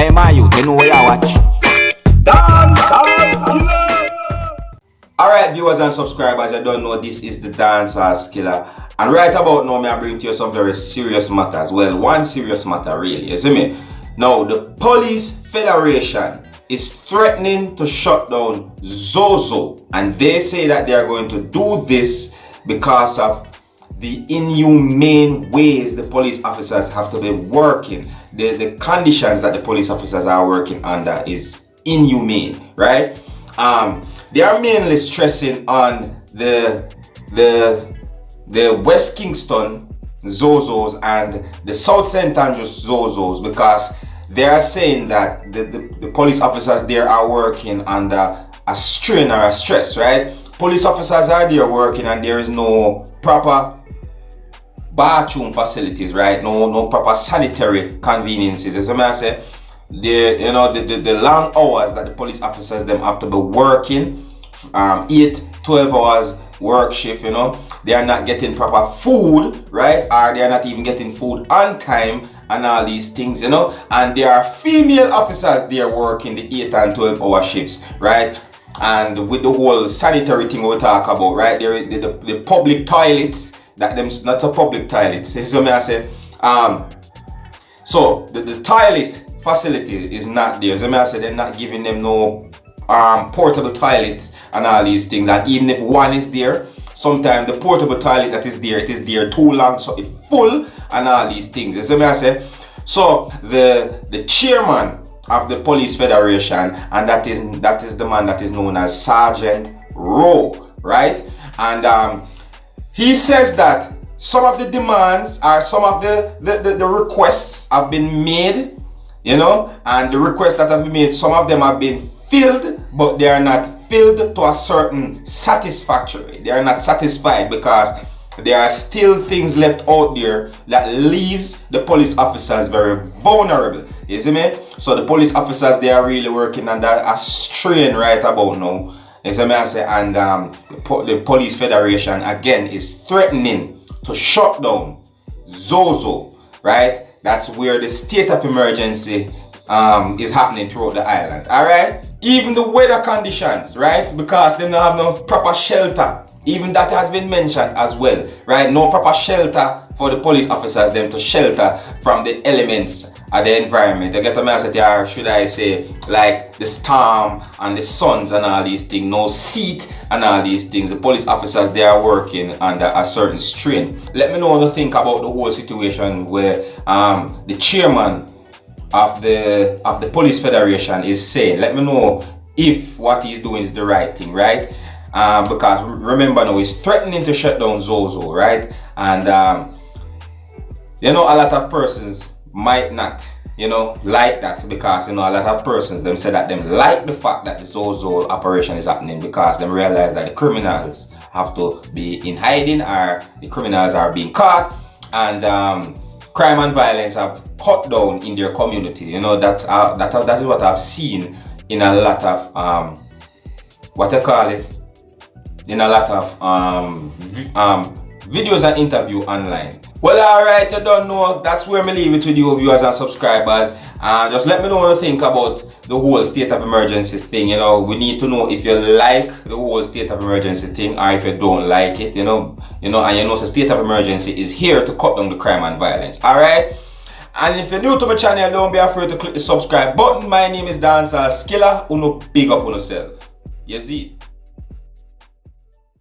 Hey my youth, you know where you watch? Dancehall. Alright viewers and subscribers, I don't know this is the Dancehall. And right about now, I bring to you some very serious matters. Well, one serious matter really, you see me? Now, the PoLice FeDErAtion is threatening to shut down ZOSO. And they say that they are going to do this because of the inhumane ways the police officers have to be working. The conditions that the police officers are working under is inhumane, right? They are mainly stressing on the West Kingston ZOSOs and the South St. Andrews ZOSOs, because they are saying that the police officers there are working under a strain or a stress, right? Police officers are there working and there is no proper bathroom facilities, right? No proper sanitary conveniences. As I say, the long hours that the police officers them have to be working, 8-12 hours work shift, they are not getting proper food, right? Or they are not even getting food on time and all these things, and there are female officers there working the 8 and 12 hour shifts, right? And with the whole sanitary thing we talk about, right? There is the public toilets, that them not a public toilet. So I say, so the toilet facility is not there. So I say they're not giving them no portable toilet and all these things. And even if one is there, sometimes the portable toilet that is there, it is there too long, so it's full and all these things. So I say, so the chairman of the PoLice FeDErAtion, and that is the man that is known as Sergeant Rowe, right? And he says that some of the demands or some of the requests have been made, and the requests that have been made, some of them have been filled, but they are not filled to a certain satisfactory. They are not satisfied because there are still things left out there that leaves the police officers very vulnerable. You see me? So the police officers, they are really working under a strain right about now. You see me? I say, and the PoLice FeDErAtion again is threatening to shut down ZOSO, right? That's where the state of emergency is happening throughout the island. Alright? Even the weather conditions, right? Because they don't have no proper shelter. Even that has been mentioned as well, right? No proper shelter for the police officers, them to shelter from the elements of the environment. You get what I say, or should I say, like the storm and the suns and all these things, no seat and all these things. The police officers, they are working under a certain strain. Let me know what you think about the whole situation where the chairman of the PoLice FeDErAtion is saying. Let me know if what he's doing is the right thing, right? Because remember now, he's threatening to shut down ZOSO, right? And a lot of persons might not, like that, because a lot of persons them say that them like the fact that the ZOSO operation is happening, because them realize that the criminals have to be in hiding, or the criminals are being caught, and crime and violence have cut down in their community. That is what I've seen in a lot of in a lot of videos and interview online. Well, alright, you don't know, that's where I leave it with you viewers and subscribers. Just let me know what you think about the whole state of emergency thing. We need to know if you like the whole state of emergency thing, or if you don't like it, and the state of emergency is here to cut down the crime and violence. Alright? And if you're new to my channel, don't be afraid to click the subscribe button. My name is Dancehall. Uno big up on yourself. You see?